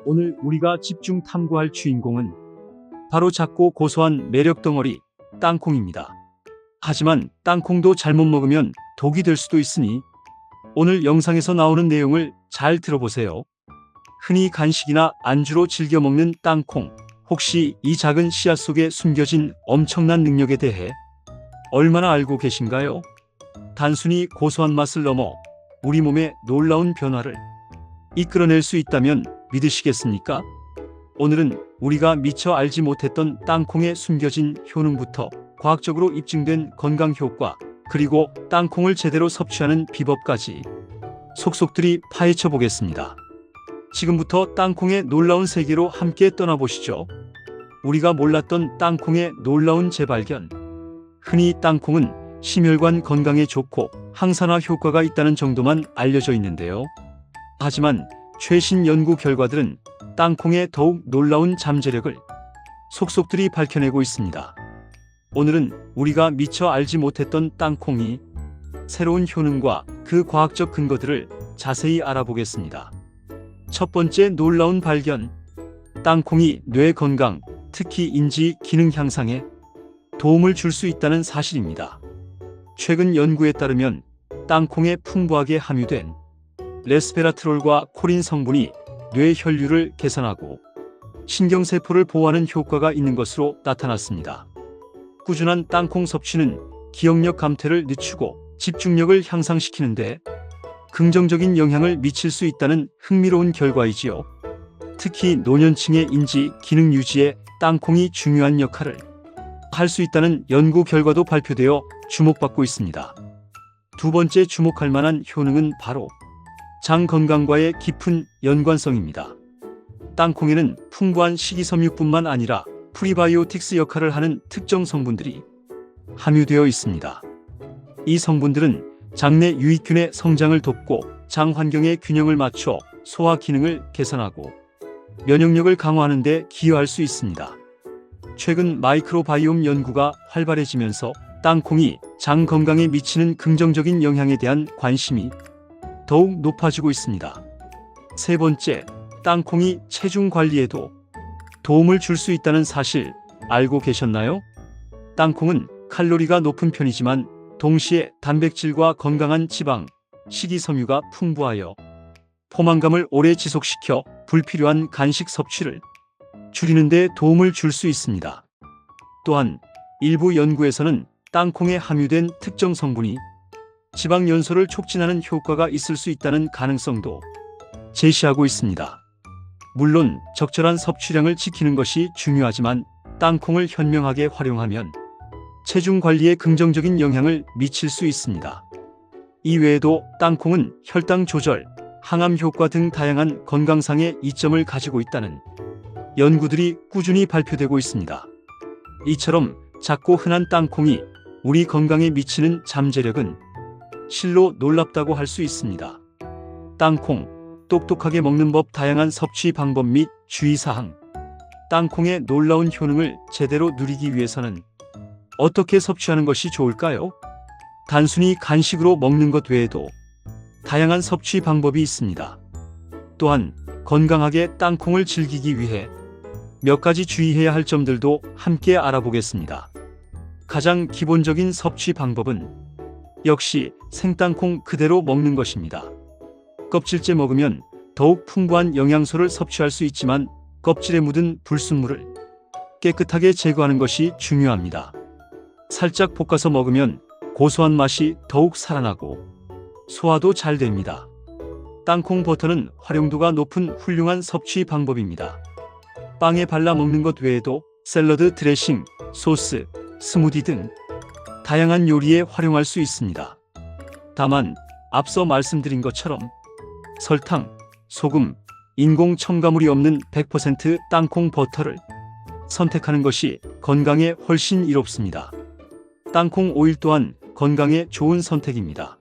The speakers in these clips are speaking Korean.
오늘 우리가 집중 탐구할 주인공은 바로 작고 고소한 매력 덩어리 땅콩입니다. 하지만 땅콩도 잘못 먹으면 독이 될 수도 있으니 오늘 영상에서 나오는 내용을 잘 들어보세요. 흔히 간식이나 안주로 즐겨 먹는 땅콩, 혹시 이 작은 씨앗 속에 숨겨진 엄청난 능력에 대해 얼마나 알고 계신가요? 단순히 고소한 맛을 넘어 우리 몸에 놀라운 변화를 이끌어낼 수 있다면 믿으시겠습니까? 오늘은 우리가 미처 알지 못했던 땅콩의 숨겨진 효능부터 과학적으로 입증된 건강 효과, 그리고 땅콩을 제대로 섭취하는 비법까지 속속들이 파헤쳐 보겠습니다. 지금부터 땅콩의 놀라운 세계로 함께 떠나보시죠. 우리가 몰랐던 땅콩의 놀라운 재발견. 흔히 땅콩은 심혈관 건강에 좋고 항산화 효과가 있다는 정도만 알려져 있는데요. 하지만 최신 연구 결과들은 땅콩의 더욱 놀라운 잠재력을 속속들이 밝혀내고 있습니다. 오늘은 우리가 미처 알지 못했던 땅콩이 새로운 효능과 그 과학적 근거들을 자세히 알아보겠습니다. 첫 번째 놀라운 발견. 땅콩이 뇌 건강, 특히 인지 기능 향상에 도움을 줄 수 있다는 사실입니다. 최근 연구에 따르면 땅콩에 풍부하게 함유된 레스베라트롤과 콜린 성분이 뇌 혈류를 개선하고 신경세포를 보호하는 효과가 있는 것으로 나타났습니다. 꾸준한 땅콩 섭취는 기억력 감퇴를 늦추고 집중력을 향상시키는데 긍정적인 영향을 미칠 수 있다는 흥미로운 결과이지요. 특히 노년층의 인지 기능 유지에 땅콩이 중요한 역할을 할 수 있다는 연구 결과도 발표되어 주목받고 있습니다. 두 번째 주목할 만한 효능은 바로 장 건강과의 깊은 연관성입니다. 땅콩에는 풍부한 식이섬유뿐만 아니라 프리바이오틱스 역할을 하는 특정 성분들이 함유되어 있습니다. 이 성분들은 장내 유익균의 성장을 돕고 장 환경의 균형을 맞춰 소화 기능을 개선하고 면역력을 강화하는 데 기여할 수 있습니다. 최근 마이크로바이옴 연구가 활발해지면서 땅콩이 장 건강에 미치는 긍정적인 영향에 대한 관심이 더욱 높아지고 있습니다. 세 번째, 땅콩이 체중 관리에도 도움을 줄 수 있다는 사실 알고 계셨나요? 땅콩은 칼로리가 높은 편이지만 동시에 단백질과 건강한 지방, 식이섬유가 풍부하여 포만감을 오래 지속시켜 불필요한 간식 섭취를 줄이는 데 도움을 줄 수 있습니다. 또한 일부 연구에서는 땅콩에 함유된 특정 성분이 지방 연소를 촉진하는 효과가 있을 수 있다는 가능성도 제시하고 있습니다. 물론 적절한 섭취량을 지키는 것이 중요하지만 땅콩을 현명하게 활용하면 체중 관리에 긍정적인 영향을 미칠 수 있습니다. 이외에도 땅콩은 혈당 조절, 항암 효과 등 다양한 건강상의 이점을 가지고 있다는 연구들이 꾸준히 발표되고 있습니다. 이처럼 작고 흔한 땅콩이 우리 건강에 미치는 잠재력은 실로 놀랍다고 할 수 있습니다. 땅콩, 똑똑하게 먹는 법, 다양한 섭취 방법 및 주의사항. 땅콩의 놀라운 효능을 제대로 누리기 위해서는 어떻게 섭취하는 것이 좋을까요? 단순히 간식으로 먹는 것 외에도 다양한 섭취 방법이 있습니다. 또한 건강하게 땅콩을 즐기기 위해 몇 가지 주의해야 할 점들도 함께 알아보겠습니다. 가장 기본적인 섭취 방법은 역시 생땅콩 그대로 먹는 것입니다. 껍질째 먹으면 더욱 풍부한 영양소를 섭취할 수 있지만 껍질에 묻은 불순물을 깨끗하게 제거하는 것이 중요합니다. 살짝 볶아서 먹으면 고소한 맛이 더욱 살아나고 소화도 잘 됩니다. 땅콩 버터는 활용도가 높은 훌륭한 섭취 방법입니다. 빵에 발라 먹는 것 외에도 샐러드 드레싱, 소스, 스무디 등 다양한 요리에 활용할 수 있습니다. 다만 앞서 말씀드린 것처럼 설탕, 소금, 인공 첨가물이 없는 100% 땅콩 버터를 선택하는 것이 건강에 훨씬 이롭습니다. 땅콩 오일 또한 건강에 좋은 선택입니다.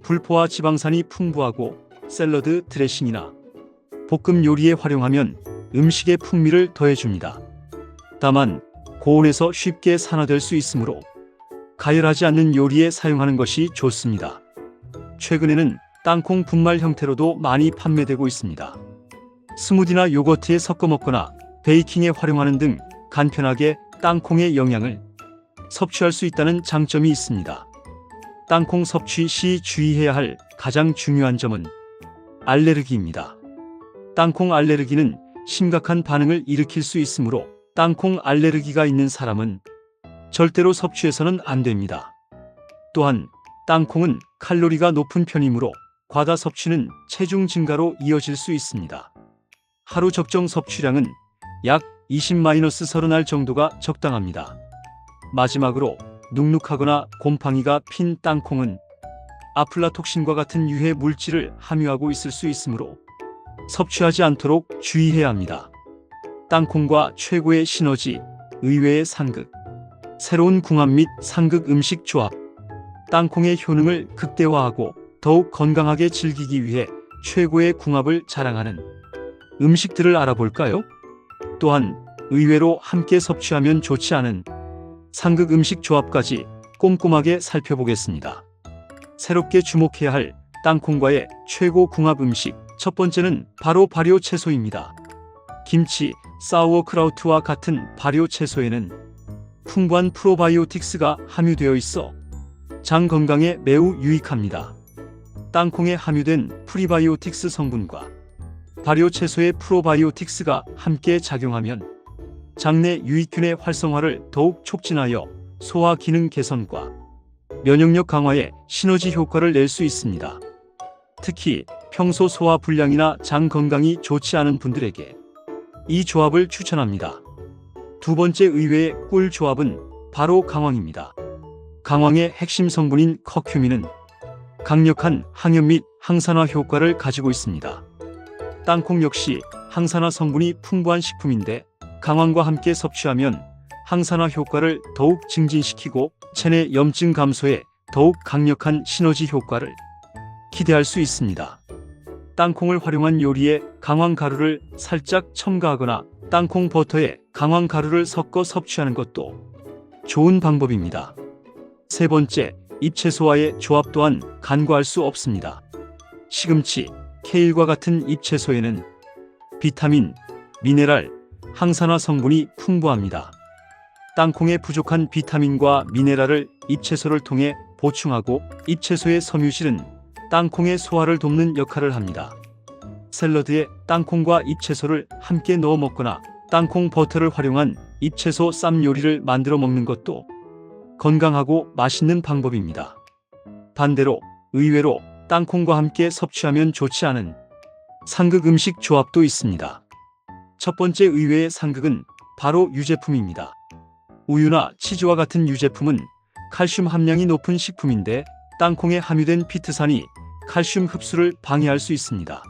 불포화 지방산이 풍부하고 샐러드 드레싱이나 볶음 요리에 활용하면 음식의 풍미를 더해줍니다. 다만 고온에서 쉽게 산화될 수 있으므로 가열하지 않는 요리에 사용하는 것이 좋습니다. 최근에는 땅콩 분말 형태로도 많이 판매되고 있습니다. 스무디나 요거트에 섞어 먹거나 베이킹에 활용하는 등 간편하게 땅콩의 영양을 섭취할 수 있다는 장점이 있습니다. 땅콩 섭취 시 주의해야 할 가장 중요한 점은 알레르기입니다. 땅콩 알레르기는 심각한 반응을 일으킬 수 있으므로 땅콩 알레르기가 있는 사람은 절대로 섭취해서는 안 됩니다. 또한 땅콩은 칼로리가 높은 편이므로 과다 섭취는 체중 증가로 이어질 수 있습니다. 하루 적정 섭취량은 약 20-30알 정도가 적당합니다. 마지막으로 눅눅하거나 곰팡이가 핀 땅콩은 아플라톡신과 같은 유해 물질을 함유하고 있을 수 있으므로 섭취하지 않도록 주의해야 합니다. 땅콩과 최고의 시너지, 의외의 상극, 새로운 궁합 및 상극 음식 조합, 땅콩의 효능을 극대화하고 더욱 건강하게 즐기기 위해 최고의 궁합을 자랑하는 음식들을 알아볼까요? 또한 의외로 함께 섭취하면 좋지 않은 상극 음식 조합까지 꼼꼼하게 살펴보겠습니다. 새롭게 주목해야 할 땅콩과의 최고 궁합 음식, 첫 번째는 바로 발효 채소입니다. 김치, 사우어크라우트와 같은 발효 채소에는 풍부한 프로바이오틱스가 함유되어 있어 장 건강에 매우 유익합니다. 땅콩에 함유된 프리바이오틱스 성분과 발효 채소의 프로바이오틱스가 함께 작용하면 장내 유익균의 활성화를 더욱 촉진하여 소화 기능 개선과 면역력 강화에 시너지 효과를 낼 수 있습니다. 특히 평소 소화 불량이나 장 건강이 좋지 않은 분들에게 이 조합을 추천합니다. 두 번째 의외의 꿀 조합은 바로 강황입니다. 강황의 핵심 성분인 커큐민은 강력한 항염 및 항산화 효과를 가지고 있습니다. 땅콩 역시 항산화 성분이 풍부한 식품인데 강황과 함께 섭취하면 항산화 효과를 더욱 증진시키고 체내 염증 감소에 더욱 강력한 시너지 효과를 기대할 수 있습니다. 땅콩을 활용한 요리에 강황 가루를 살짝 첨가하거나 땅콩 버터에 강황 가루를 섞어 섭취하는 것도 좋은 방법입니다. 세 번째, 잎채소와의 조합 또한 간과할 수 없습니다. 시금치, 케일과 같은 잎채소에는 비타민, 미네랄, 항산화 성분이 풍부합니다. 땅콩에 부족한 비타민과 미네랄을 잎채소를 통해 보충하고 잎채소의 섬유질은 땅콩의 소화를 돕는 역할을 합니다. 샐러드에 땅콩과 잎채소를 함께 넣어 먹거나 땅콩 버터를 활용한 잎채소 쌈 요리를 만들어 먹는 것도 건강하고 맛있는 방법입니다. 반대로 의외로 땅콩과 함께 섭취하면 좋지 않은 상극 음식 조합도 있습니다. 첫 번째 의외의 상극은 바로 유제품입니다. 우유나 치즈와 같은 유제품은 칼슘 함량이 높은 식품인데 땅콩에 함유된 피트산이 칼슘 흡수를 방해할 수 있습니다.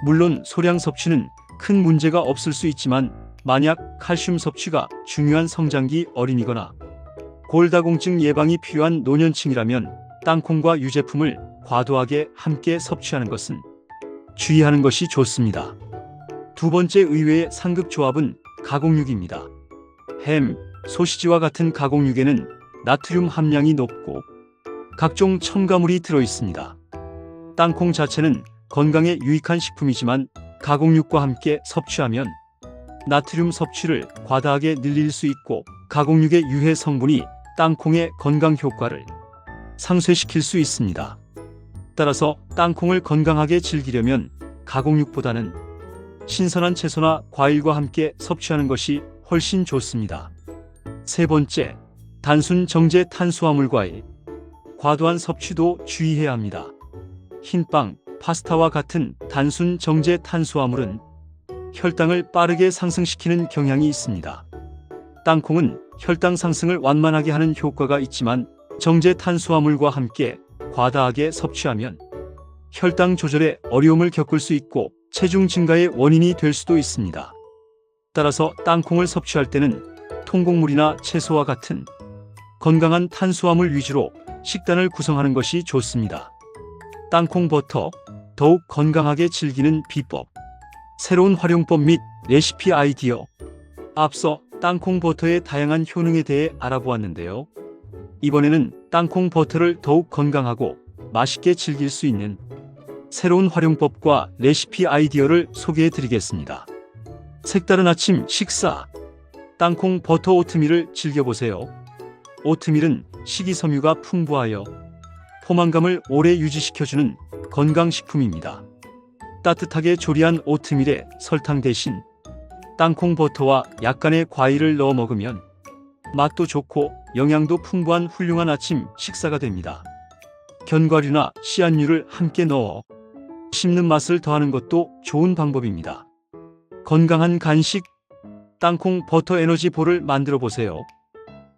물론 소량 섭취는 큰 문제가 없을 수 있지만 만약 칼슘 섭취가 중요한 성장기 어린이거나 골다공증 예방이 필요한 노년층이라면 땅콩과 유제품을 과도하게 함께 섭취하는 것은 주의하는 것이 좋습니다. 두 번째 의외의 상극 조합은 가공육입니다. 햄, 소시지와 같은 가공육에는 나트륨 함량이 높고 각종 첨가물이 들어있습니다. 땅콩 자체는 건강에 유익한 식품이지만 가공육과 함께 섭취하면 나트륨 섭취를 과다하게 늘릴 수 있고 가공육의 유해 성분이 땅콩의 건강 효과를 상쇄시킬 수 있습니다. 따라서 땅콩을 건강하게 즐기려면 가공육보다는 신선한 채소나 과일과 함께 섭취하는 것이 훨씬 좋습니다. 세 번째, 단순 정제 탄수화물 과일. 과도한 섭취도 주의해야 합니다. 흰빵, 파스타와 같은 단순 정제 탄수화물은 혈당을 빠르게 상승시키는 경향이 있습니다. 땅콩은 혈당 상승을 완만하게 하는 효과가 있지만 정제 탄수화물과 함께 과다하게 섭취하면 혈당 조절에 어려움을 겪을 수 있고 체중 증가의 원인이 될 수도 있습니다. 따라서 땅콩을 섭취할 때는 통곡물이나 채소와 같은 건강한 탄수화물 위주로 식단을 구성하는 것이 좋습니다. 땅콩 버터, 더욱 건강하게 즐기는 비법, 새로운 활용법 및 레시피 아이디어. 앞서 땅콩 버터의 다양한 효능에 대해 알아보았는데요. 이번에는 땅콩 버터를 더욱 건강하고 맛있게 즐길 수 있는 새로운 활용법과 레시피 아이디어를 소개해 드리겠습니다. 색다른 아침 식사. 땅콩 버터 오트밀을 즐겨보세요. 오트밀은 식이섬유가 풍부하여 포만감을 오래 유지시켜주는 건강식품입니다. 따뜻하게 조리한 오트밀에 설탕 대신 땅콩 버터와 약간의 과일을 넣어 먹으면 맛도 좋고 영양도 풍부한 훌륭한 아침 식사가 됩니다. 견과류나 씨앗류를 함께 넣어 씹는 맛을 더하는 것도 좋은 방법입니다. 건강한 간식. 땅콩 버터 에너지 볼을 만들어 보세요.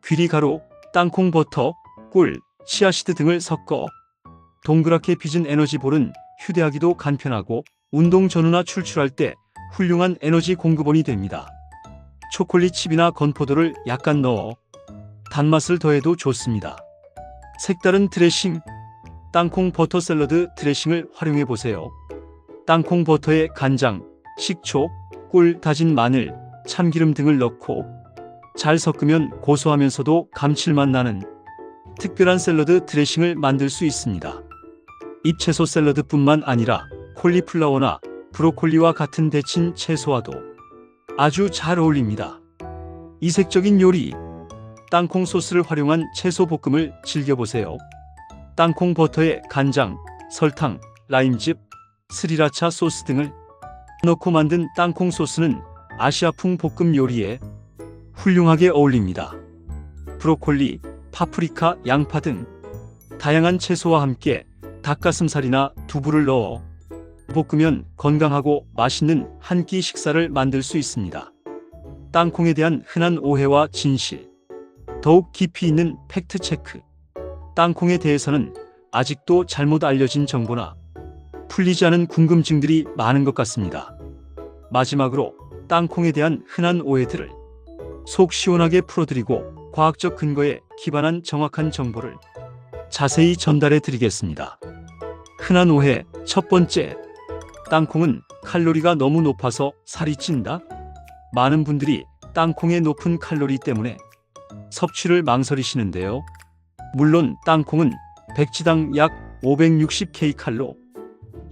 귀리가루, 땅콩 버터, 꿀, 치아시드 등을 섞어 동그랗게 빚은 에너지 볼은 휴대하기도 간편하고 운동 전후나 출출할 때 훌륭한 에너지 공급원이 됩니다. 초콜릿 칩이나 건포도를 약간 넣어 단맛을 더해도 좋습니다. 색다른 드레싱. 땅콩 버터 샐러드 드레싱을 활용해 보세요. 땅콩 버터에 간장, 식초, 꿀, 다진 마늘, 참기름 등을 넣고 잘 섞으면 고소하면서도 감칠맛 나는 특별한 샐러드 드레싱을 만들 수 있습니다. 잎채소 샐러드뿐만 아니라 콜리플라워나 브로콜리와 같은 데친 채소와도 아주 잘 어울립니다. 이색적인 요리. 땅콩 소스를 활용한 채소 볶음을 즐겨보세요. 땅콩 버터에 간장, 설탕, 라임즙, 스리라차 소스 등을 넣고 만든 땅콩 소스는 아시아풍 볶음 요리에 훌륭하게 어울립니다. 브로콜리, 파프리카, 양파 등 다양한 채소와 함께 닭가슴살이나 두부를 넣어 볶으면 건강하고 맛있는 한 끼 식사를 만들 수 있습니다. 땅콩에 대한 흔한 오해와 진실. 더욱 깊이 있는 팩트 체크. 땅콩에 대해서는 아직도 잘못 알려진 정보나 풀리지 않은 궁금증들이 많은 것 같습니다. 마지막으로 땅콩에 대한 흔한 오해들을 속 시원하게 풀어드리고 과학적 근거에 기반한 정확한 정보를 자세히 전달해 드리겠습니다. 흔한 오해 첫 번째. 땅콩은 칼로리가 너무 높아서 살이 찐다? 많은 분들이 땅콩의 높은 칼로리 때문에 섭취를 망설이시는데요. 물론 땅콩은 백지당 약 560kcal,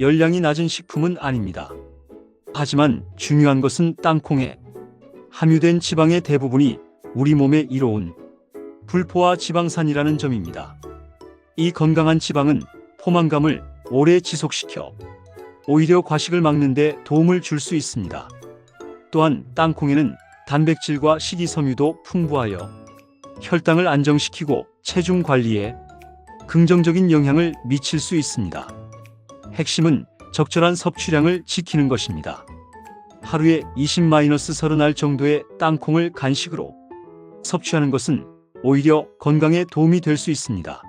열량이 낮은 식품은 아닙니다. 하지만 중요한 것은 땅콩에 함유된 지방의 대부분이 우리 몸에 이로운 불포화 지방산이라는 점입니다. 이 건강한 지방은 포만감을 오래 지속시켜 오히려 과식을 막는 데 도움을 줄 수 있습니다. 또한 땅콩에는 단백질과 식이섬유도 풍부하여 혈당을 안정시키고 체중 관리에 긍정적인 영향을 미칠 수 있습니다. 핵심은 적절한 섭취량을 지키는 것입니다. 하루에 20-30알 정도의 땅콩을 간식으로 섭취하는 것은 오히려 건강에 도움이 될 수 있습니다.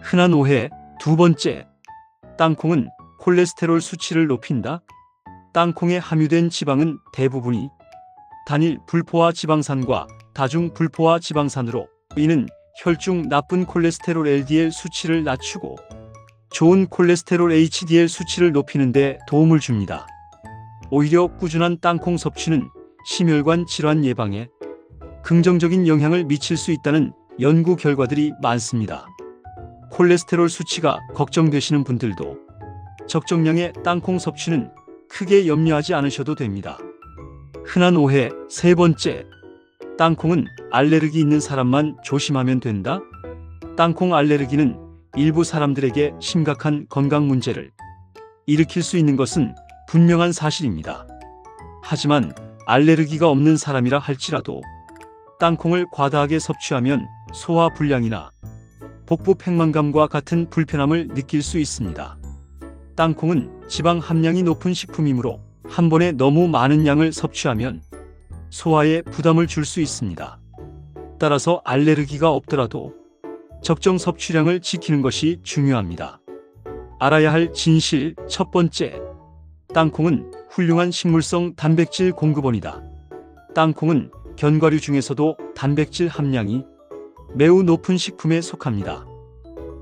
흔한 오해 두 번째. 땅콩은 콜레스테롤 수치를 높인다? 땅콩에 함유된 지방은 대부분이 단일 불포화 지방산과 다중 불포화 지방산으로 이는 혈중 나쁜 콜레스테롤 LDL 수치를 낮추고 좋은 콜레스테롤 HDL 수치를 높이는 데 도움을 줍니다. 오히려 꾸준한 땅콩 섭취는 심혈관 질환 예방에 긍정적인 영향을 미칠 수 있다는 연구 결과들이 많습니다. 콜레스테롤 수치가 걱정되시는 분들도 적정량의 땅콩 섭취는 크게 염려하지 않으셔도 됩니다. 흔한 오해 세 번째. 땅콩은 알레르기 있는 사람만 조심하면 된다? 땅콩 알레르기는 일부 사람들에게 심각한 건강 문제를 일으킬 수 있는 것은 분명한 사실입니다. 하지만 알레르기가 없는 사람이라 할지라도 땅콩을 과다하게 섭취하면 소화 불량이나 복부 팽만감과 같은 불편함을 느낄 수 있습니다. 땅콩은 지방 함량이 높은 식품이므로 한 번에 너무 많은 양을 섭취하면 소화에 부담을 줄 수 있습니다. 따라서 알레르기가 없더라도 적정 섭취량을 지키는 것이 중요합니다. 알아야 할 진실 첫 번째. 땅콩은 훌륭한 식물성 단백질 공급원이다. 땅콩은 견과류 중에서도 단백질 함량이 매우 높은 식품에 속합니다.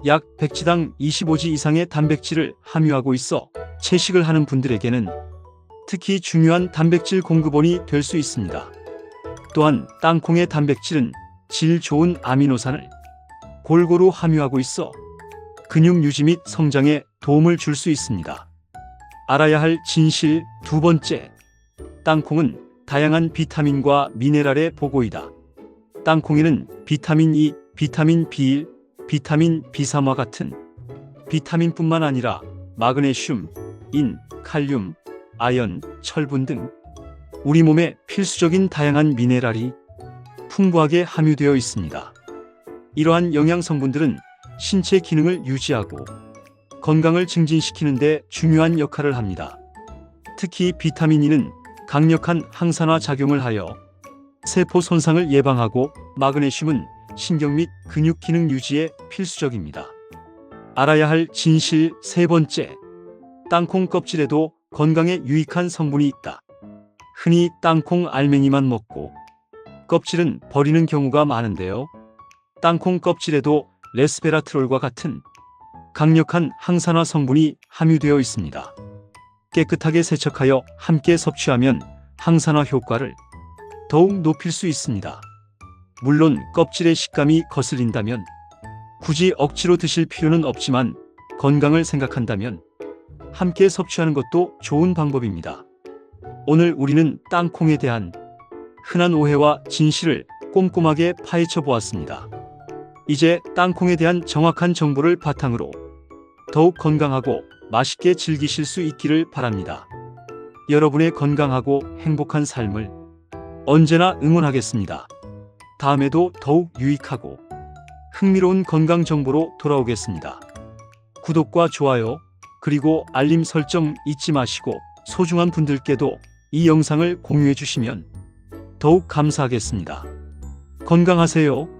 약 100지당 25g 이상의 단백질을 함유하고 있어 채식을 하는 분들에게는 특히 중요한 단백질 공급원이 될 수 있습니다. 또한 땅콩의 단백질은 질 좋은 아미노산을 골고루 함유하고 있어 근육 유지 및 성장에 도움을 줄 수 있습니다. 알아야 할 진실 두 번째. 땅콩은 다양한 비타민과 미네랄의 보고이다. 땅콩에는 비타민 E, 비타민 B1, 비타민 B3와 같은 비타민뿐만 아니라 마그네슘, 인, 칼륨, 아연, 철분 등 우리 몸에 필수적인 다양한 미네랄이 풍부하게 함유되어 있습니다. 이러한 영양 성분들은 신체 기능을 유지하고 건강을 증진시키는 데 중요한 역할을 합니다. 특히 비타민 E는 강력한 항산화 작용을 하여 세포 손상을 예방하고 마그네슘은 신경 및 근육 기능 유지에 필수적입니다. 알아야 할 진실 세 번째. 땅콩 껍질에도 건강에 유익한 성분이 있다. 흔히 땅콩 알맹이만 먹고 껍질은 버리는 경우가 많은데요. 땅콩 껍질에도 레스베라트롤과 같은 강력한 항산화 성분이 함유되어 있습니다. 깨끗하게 세척하여 함께 섭취하면 항산화 효과를 더욱 높일 수 있습니다. 물론 껍질의 식감이 거슬린다면 굳이 억지로 드실 필요는 없지만 건강을 생각한다면 함께 섭취하는 것도 좋은 방법입니다. 오늘 우리는 땅콩에 대한 흔한 오해와 진실을 꼼꼼하게 파헤쳐 보았습니다. 이제 땅콩에 대한 정확한 정보를 바탕으로 더욱 건강하고 맛있게 즐기실 수 있기를 바랍니다. 여러분의 건강하고 행복한 삶을 언제나 응원하겠습니다. 다음에도 더욱 유익하고 흥미로운 건강 정보로 돌아오겠습니다. 구독과 좋아요, 그리고 알림 설정 잊지 마시고 소중한 분들께도 이 영상을 공유해 주시면 더욱 감사하겠습니다. 건강하세요.